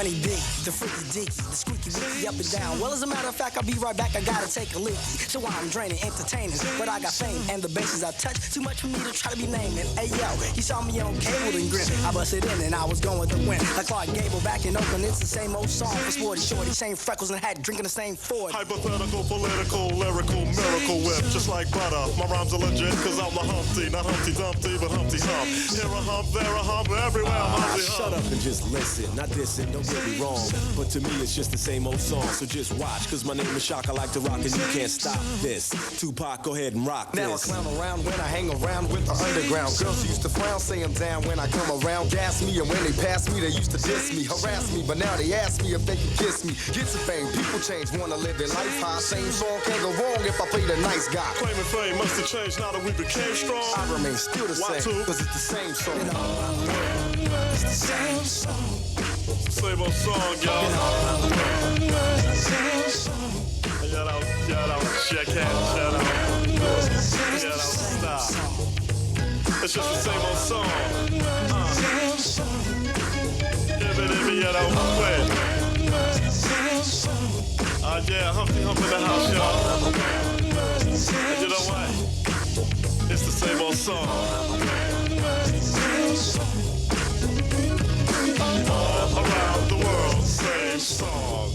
Funny beat, the freaky deaky, the squeaky leaky up and down. Well, as a matter of fact, I'll be right back. I gotta take a leaky. So I'm draining, entertaining, but I got fame and the bases I touch too much for me to try to be naming. Hey yo, you saw me on cable and grin. I busted in and I was going to win. Like Clark Gable back in Oakland, it's the same old song for Sporty Shorty, same freckles and hat, drinking the same Ford. Hypothetical, political, lyrical, miracle whip, just like butter. My rhymes are legit, cause I'm the Humpty, not Humpty Dumpty, but Humpty Hump. Here a hump, there a hump, everywhere I'm Humpty Hump. Shut up and just listen, not dissing, don't get me wrong. But to me it's just the same old song, so just watch. Cause my name is Shock, I like to rock and you can't stop this. Tupac, go ahead and rock now this. Now I clown around when I hang around with the underground. Girls used to frown, say I'm down when I come around. Gas me, and when they pass me, they used to diss me, harass me. But now they ask me if they can kiss me. Get some fame, people change, wanna live their life high. Same song can't go wrong if I play the nice guy. Claiming fame must have changed now that we became strong. I remain still the same, cause it's the same song. It's the same song. Same old song, y'all. Shout out, check out, shout out, stop. It's just the same old song. Give me that old way. Yeah, Humpty Hump in the house, y'all. And you know what? It's the same old song. All around the world, same song.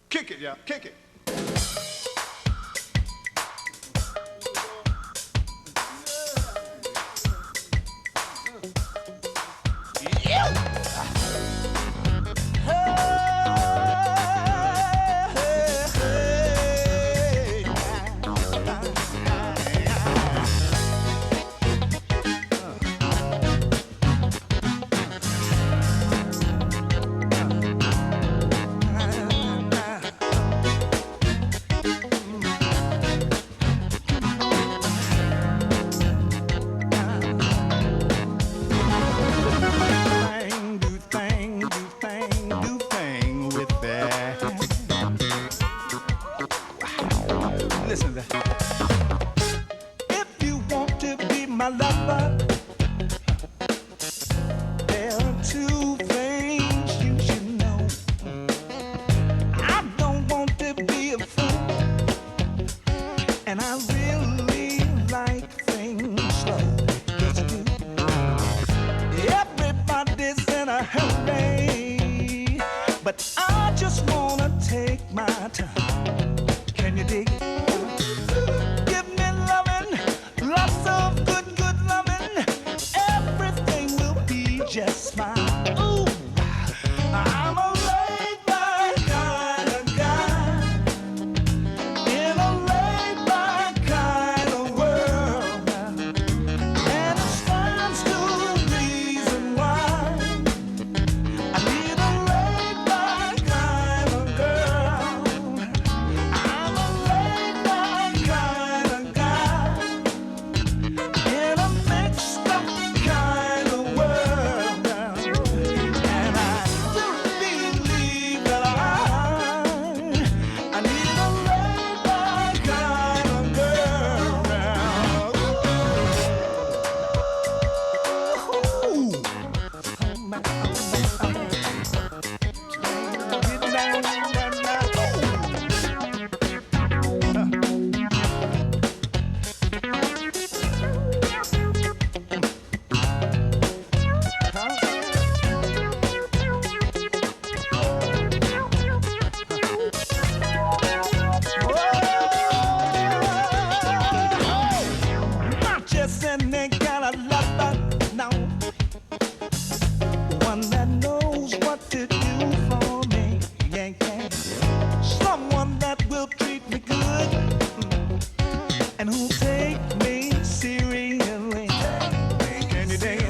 Kick it, y'all. Kick it. Listen to that. If you want to be my lover, there are two things you should know. I don't want to be a fool, and I really like things slow. Yes, I do. Everybody's in a hurry, but I just wanna take my time. Can you dig it? Give me loving, lots of good loving. Everything will be just fine. Ooh, I'm a laid-back kind of guy in a laid-back kind of world, and it stands to reason why I need a laid-back kind of girl. I'm a laid-back kind of guy in a mixed-up kind of world, and I do believe that I need a laid-back kind of girl. Ooh. Get down now. Not just any kind of lover, no. One that knows what to do for me, yeah, yeah. Someone that will treat me good and who'll take me seriously. Can you dig it?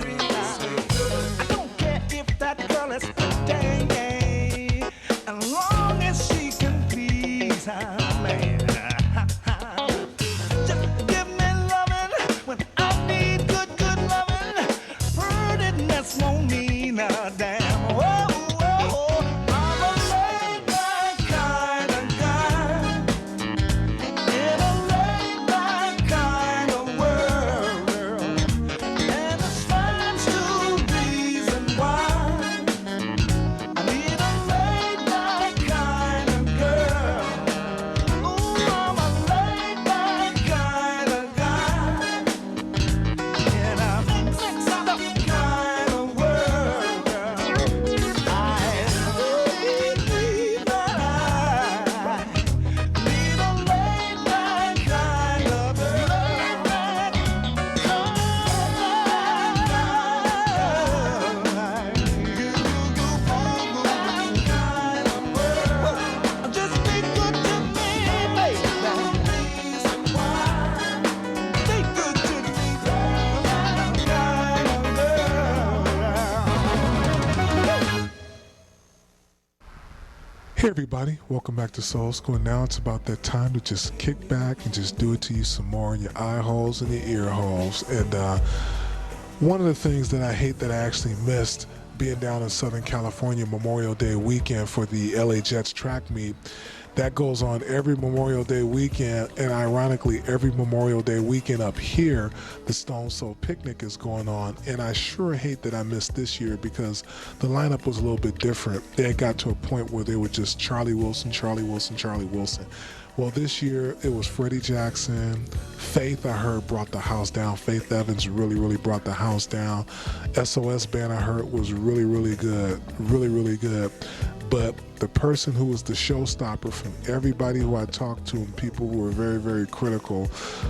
Hey everybody, welcome back to Soul School. And now it's about that time to just kick back and just do it to you some more in your eye holes and your ear holes. And one of the things that I hate that I actually missed being down in Southern California Memorial Day weekend for the LA Jets track meet, that goes on every Memorial Day weekend, and ironically every Memorial Day weekend up here the Stone Soul Picnic is going on, and I sure hate that I missed this year because the lineup was a little bit different. They had got to a point where they were just Charlie Wilson, Charlie Wilson, Charlie Wilson. Well, this year it was Freddie Jackson. Faith, I heard, brought the house down. Faith Evans really brought the house down. SOS Band, I heard, was really good, really good. But the person who was the showstopper from everybody who I talked to and people who were very critical.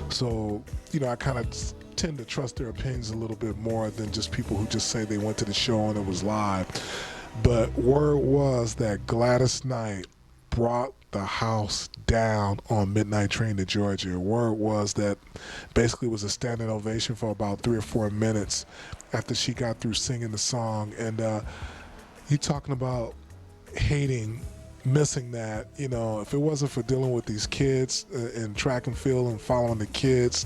So, I kind of tend to trust their opinions a little bit more than just people who just say they went to the show and it was live. But word was that Gladys Knight brought the house down on Midnight Train to Georgia. Word was that basically it was a standing ovation for about 3 or 4 minutes after she got through singing the song. And you talking about missing that, if it wasn't for dealing with these kids in track and field and following the kids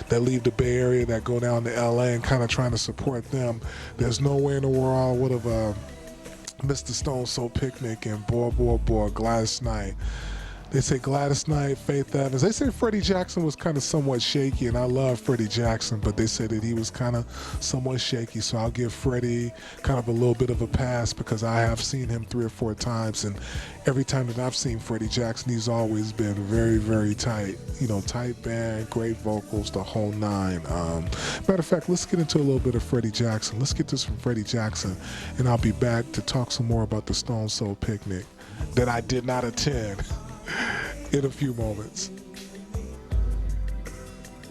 that leave the Bay Area that go down to LA and kind of trying to support them, there's no way in the world I would have missed the Stone Soul Picnic. And boy, Gladys Knight. They say Gladys Knight, Faith Evans. They say Freddie Jackson was kind of somewhat shaky, and I love Freddie Jackson, but they said that he was kind of somewhat shaky, so I'll give Freddie kind of a little bit of a pass because I have seen him 3 or 4 times, and every time that I've seen Freddie Jackson, he's always been very tight. Tight band, great vocals, the whole nine. Matter of fact, let's get into a little bit of Freddie Jackson. Let's get this from Freddie Jackson, and I'll be back to talk some more about the Stone Soul Picnic that I did not attend in a few moments.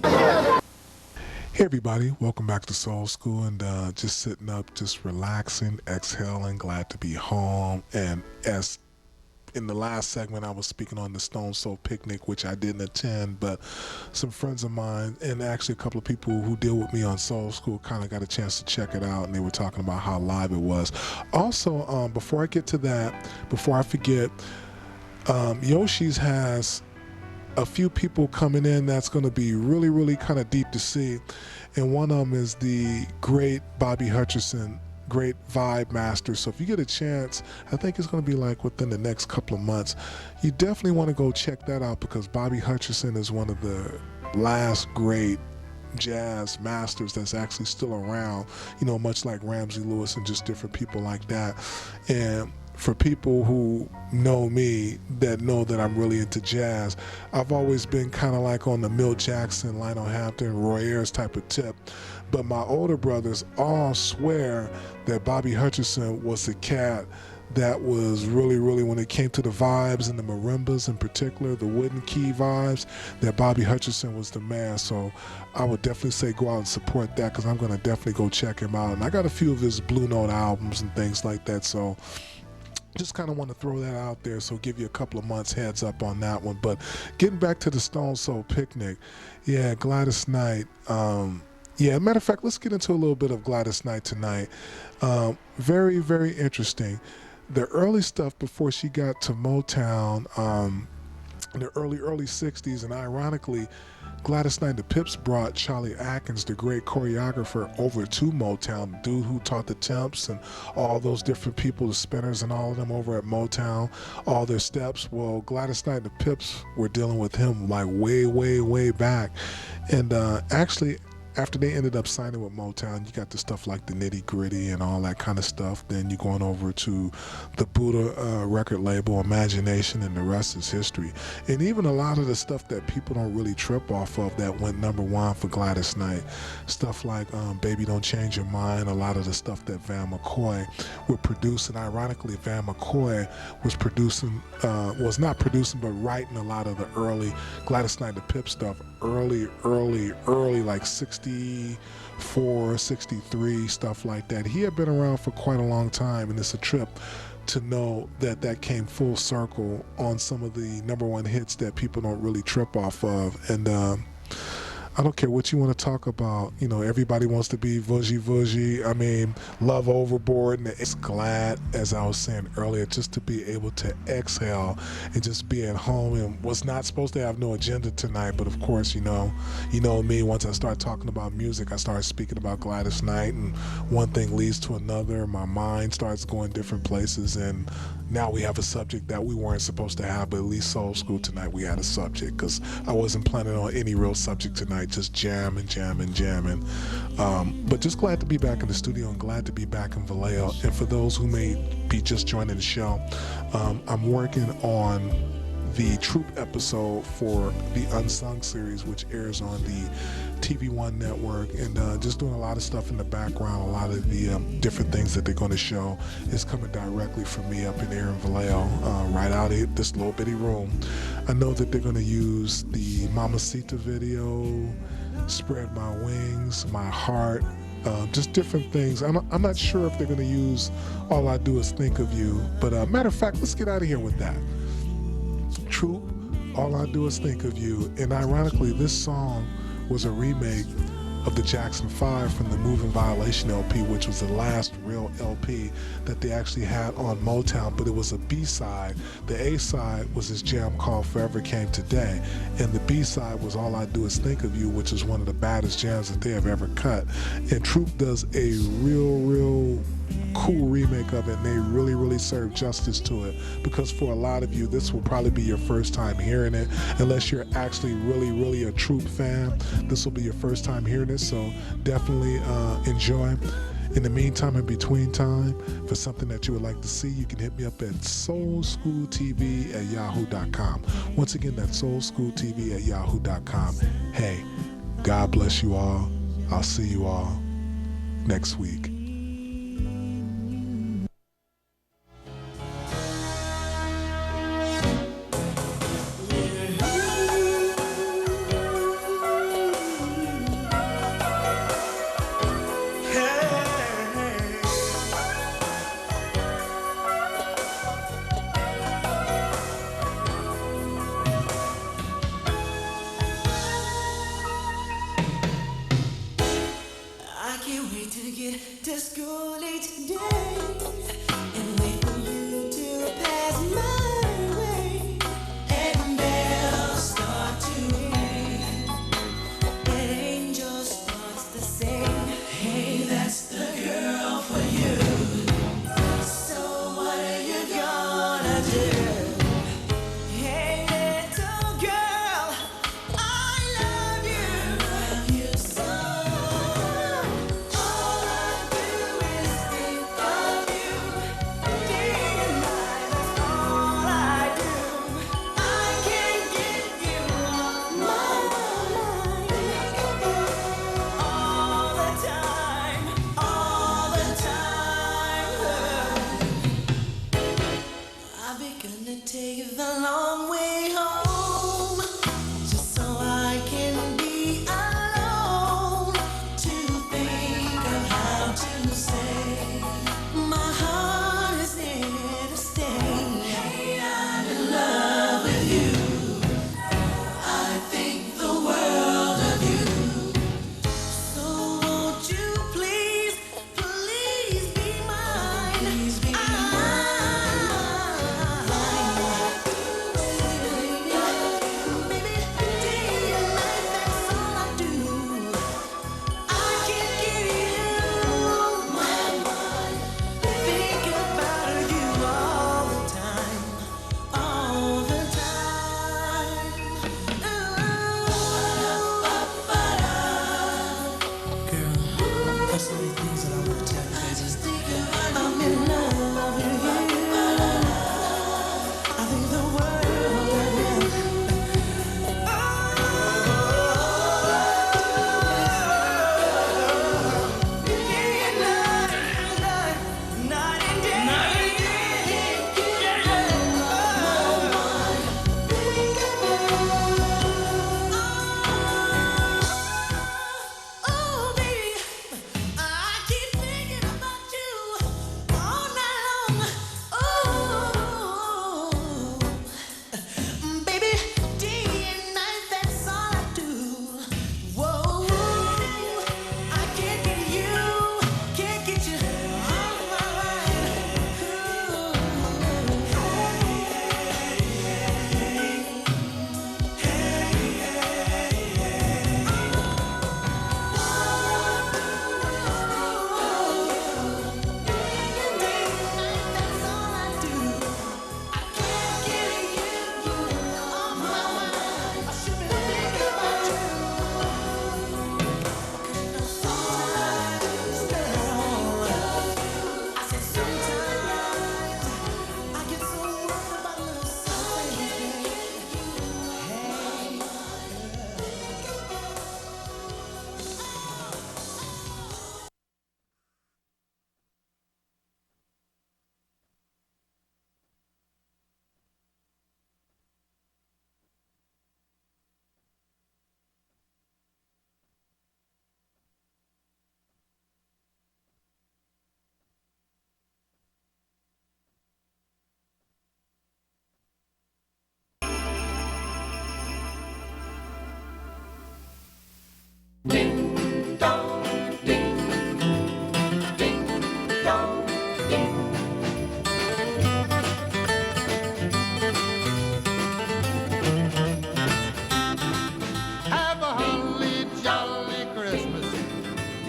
Hey everybody, welcome back to Soul School, and just sitting up, just relaxing, exhaling, glad to be home. And as in the last segment, I was speaking on the Stone Soul Picnic, which I didn't attend, but some friends of mine and actually a couple of people who deal with me on Soul School kind of got a chance to check it out, and they were talking about how live it was. Also, before I get to that, before I forget, Yoshi's has a few people coming in that's going to be really kind of deep to see, and one of them is the great Bobby Hutcherson, great vibe master. So if you get a chance, I think it's going to be like within the next couple of months, you definitely want to go check that out because Bobby Hutcherson is one of the last great jazz masters that's actually still around, much like Ramsey Lewis and just different people like that. And for people who know me, that know that I'm really into jazz, I've always been kind of like on the Milt Jackson, Lionel Hampton, Roy Ayers type of tip. But my older brothers all swear that Bobby Hutcherson was the cat that was really, when it came to the vibes and the marimbas in particular, the wooden key vibes, that Bobby Hutcherson was the man. So I would definitely say go out and support that because I'm going to definitely go check him out. And I got a few of his Blue Note albums and things like that. So just kind of want to throw that out there, so give you a couple of months heads up on that one. But getting back to the Stone Soul Picnic, yeah, Gladys Knight. Matter of fact, let's get into a little bit of Gladys Knight tonight. Very interesting. The early stuff before she got to Motown, in the early 60s, and ironically, Gladys Knight and the Pips brought Charlie Atkins, the great choreographer, over to Motown, the dude who taught the Temps and all those different people, the Spinners and all of them over at Motown, all their steps. Well, Gladys Knight and the Pips were dealing with him like way back. And actually, after they ended up signing with Motown, you got the stuff like the Nitty Gritty and all that kind of stuff. Then you're going over to the Buddha record label, Imagination, and the rest is history. And even a lot of the stuff that people don't really trip off of that went #1 for Gladys Knight, stuff like Baby Don't Change Your Mind, a lot of the stuff that Van McCoy would produce. And ironically, Van McCoy was was not producing, but writing a lot of the early Gladys Knight and the Pip stuff, early, like 64, 63, stuff like that. He had been around for quite a long time, and it's a trip to know that that came full circle on some of the #1 hits that people don't really trip off of. And I don't care what you want to talk about. You know, everybody wants to be voogie voogie. I mean, love overboard. And it's glad, as I was saying earlier, just to be able to exhale and just be at home. And was not supposed to have no agenda tonight, but of course, you know me. Once I start talking about music, I start speaking about Gladys Knight, and one thing leads to another. My mind starts going different places, and now we have a subject that we weren't supposed to have, but at least Soul School tonight we had a subject, because I wasn't planning on any real subject tonight, just jamming. But just glad to be back in the studio and glad to be back in Vallejo. And for those who may be just joining the show, I'm working on the Troop episode for the Unsung series, which airs on the TV One network, and just doing a lot of stuff in the background. A lot of the different things that they're going to show is coming directly from me up in here in Vallejo, right out of this little bitty room. I know that they're going to use the Mamacita video, Spread My Wings, My Heart, just different things. I'm not sure if they're going to use All I Do Is Think of You, but matter of fact, let's get out of here with that. Troop, All I Do Is Think of You. And ironically, this song was a remake of the Jackson 5 from the Moving Violation LP, which was the last real LP that they actually had on Motown, but it was a B-side. The A-side was this jam called Forever Came Today, and the B-side was All I Do Is Think of You, which is one of the baddest jams that they have ever cut. And Troop does a real cool remake of it, and they really serve justice to it, because for a lot of you, this will probably be your first time hearing it. Unless you're actually really a Troop fan, this will be your first time hearing it, so definitely enjoy. In the meantime, in between time, for something that you would like to see, you can hit me up at soulschooltv@yahoo.com. Once again, that's soulschooltv@yahoo.com. Hey, God bless you all. I'll see you all next week.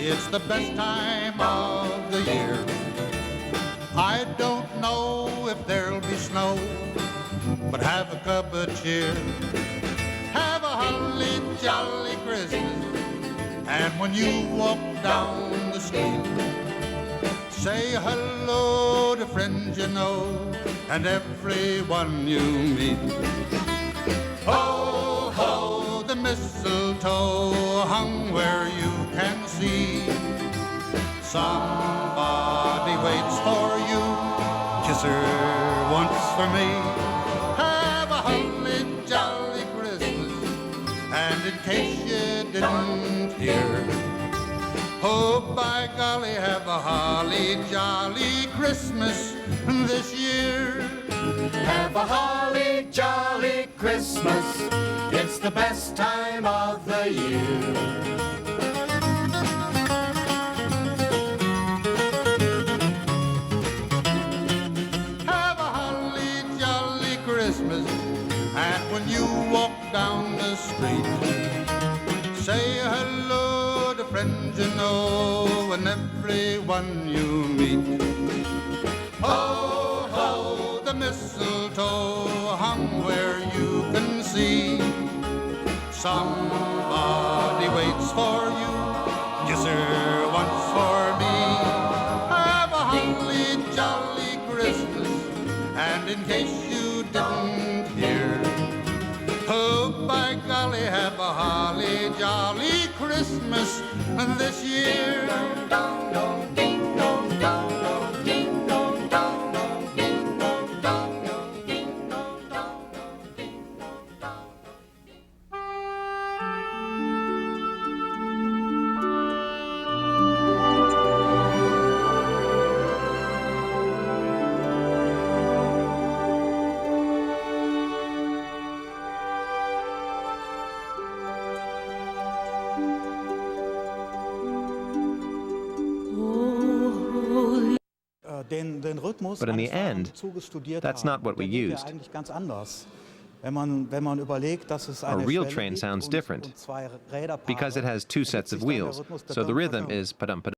It's the best time of the year. I don't know if there'll be snow, but have a cup of cheer. Have a holly jolly Christmas, and when you walk down the street, say hello to friends you know and everyone you meet. Ho, ho, the mistletoe hung where you can see. Somebody waits for you, kiss her once for me. Have a holly jolly Christmas, and in case you didn't hear, oh, by golly, have a holly jolly Christmas this year. Have a holly jolly Christmas. It's the best time of the year. And when you walk down the street, say hello to friends you know and everyone you meet. Ho, ho, the mistletoe hung where you can see. Somebody waits for you, kiss her once for me. Have a holly jolly Christmas, and in case you didn't hear, oh, by golly, have a holly jolly Christmas this year. But in the end, that's not what we used. A real train sounds different because it has two sets of wheels, so the rhythm is pa-dum pa-dum.